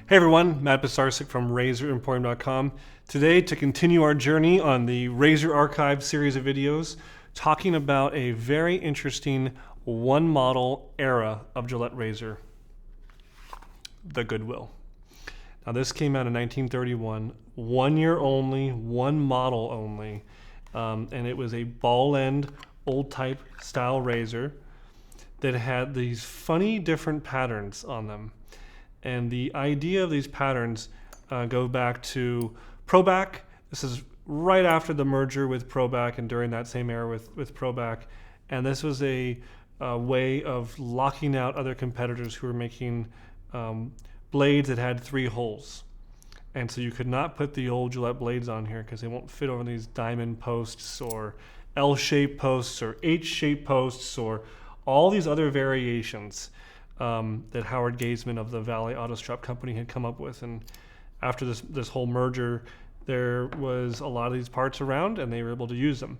Hey everyone, Matt Pisarcik from RazorEmporium.com. Today, to continue our journey on the Razor Archive series of videos, talking about a very interesting one model era of Gillette razor, the Goodwill. Now this came out in 1931, 1 year only, one model only, and it was a ball end, old type style razor that had these funny different patterns on them. And the idea of these patterns go back to Proback. This is right after the merger with Proback and during that same era with Proback. And this was a way of locking out other competitors who were making blades that had 3 holes. And so you could not put the old Gillette blades on here because they won't fit over these diamond posts or L-shaped posts or H-shaped posts or all these other variations that Howard Gazeman of the Valley Auto Strap Company had come up with. And after this whole merger, there was a lot of these parts around and they were able to use them.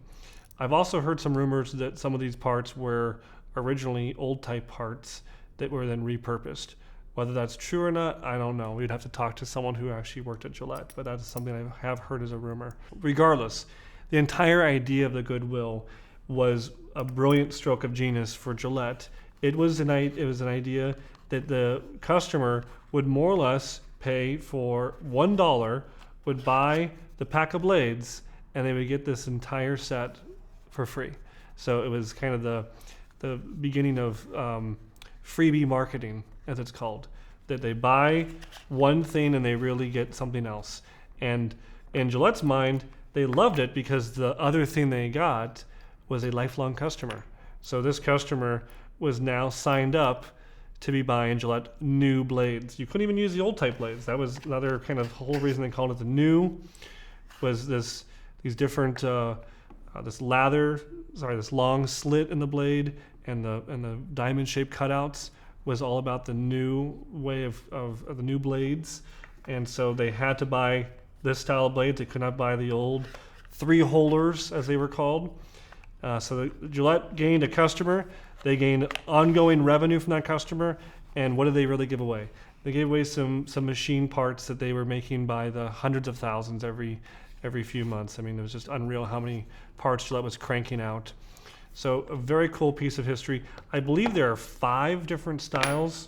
I've also heard some rumors that some of these parts were originally old type parts that were then repurposed. Whether that's true or not, I don't know. We'd have to talk to someone who actually worked at Gillette, but that's something I have heard as a rumor. Regardless, the entire idea of the Goodwill was a brilliant stroke of genius for Gillette. It was an idea that the customer would more or less pay for $1, would buy the pack of blades, and they would get this entire set for free. So it was kind of the beginning of freebie marketing, as it's called, that they buy one thing and they really get something else. And in Gillette's mind, they loved it because the other thing they got was a lifelong customer. So this customer was now signed up to be buying Gillette new blades. You couldn't even use the old type blades. That was another kind of whole reason they called it the new, was these different, this long slit in the blade and the diamond shaped cutouts was all about the new way of the new blades. And so they had to buy this style of blades. They could not buy the old 3-holers, as they were called. So Gillette gained a customer. They gained ongoing revenue from that customer, and what did they really give away? They gave away some machine parts that they were making by the hundreds of thousands every few months. I mean, it was just unreal how many parts Gillette was cranking out. So a very cool piece of history. I believe there are 5 different styles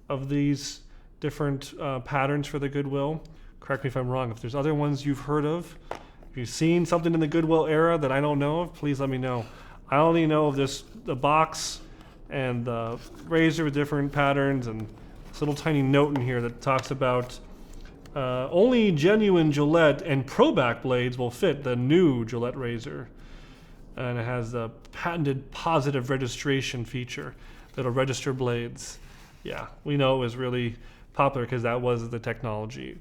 of these different patterns for the Goodwill. Correct me if I'm wrong. If there's other ones you've heard of, if you've seen something in the Goodwill era that I don't know of, please let me know. I only know of the box and the razor with different patterns and this little tiny note in here that talks about only genuine Gillette and Proback blades will fit the new Gillette razor. And it has the patented positive registration feature that'll register blades. Yeah, we know it was really popular because that was the technology.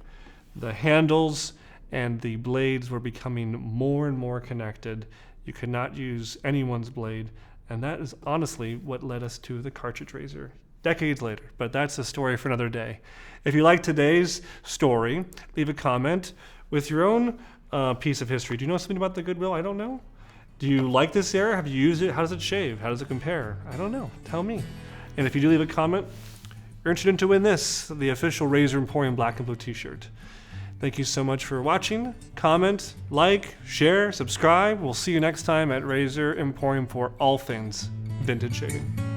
The handles and the blades were becoming more and more connected. You could not use anyone's blade, and that is honestly what led us to the cartridge razor decades later. But that's a story for another day. If you like today's story, leave a comment with your own piece of history. Do you know something about the Goodwill I don't know? Do you like this era? Have you used it? How does it shave? How does it compare? I don't know. Tell me. And if you do leave a comment, you're interested to win this, the official Razor Emporium black and blue t-shirt. Thank you so much for watching. Comment, like, share, subscribe. We'll see you next time at Razor Emporium for all things vintage shaving.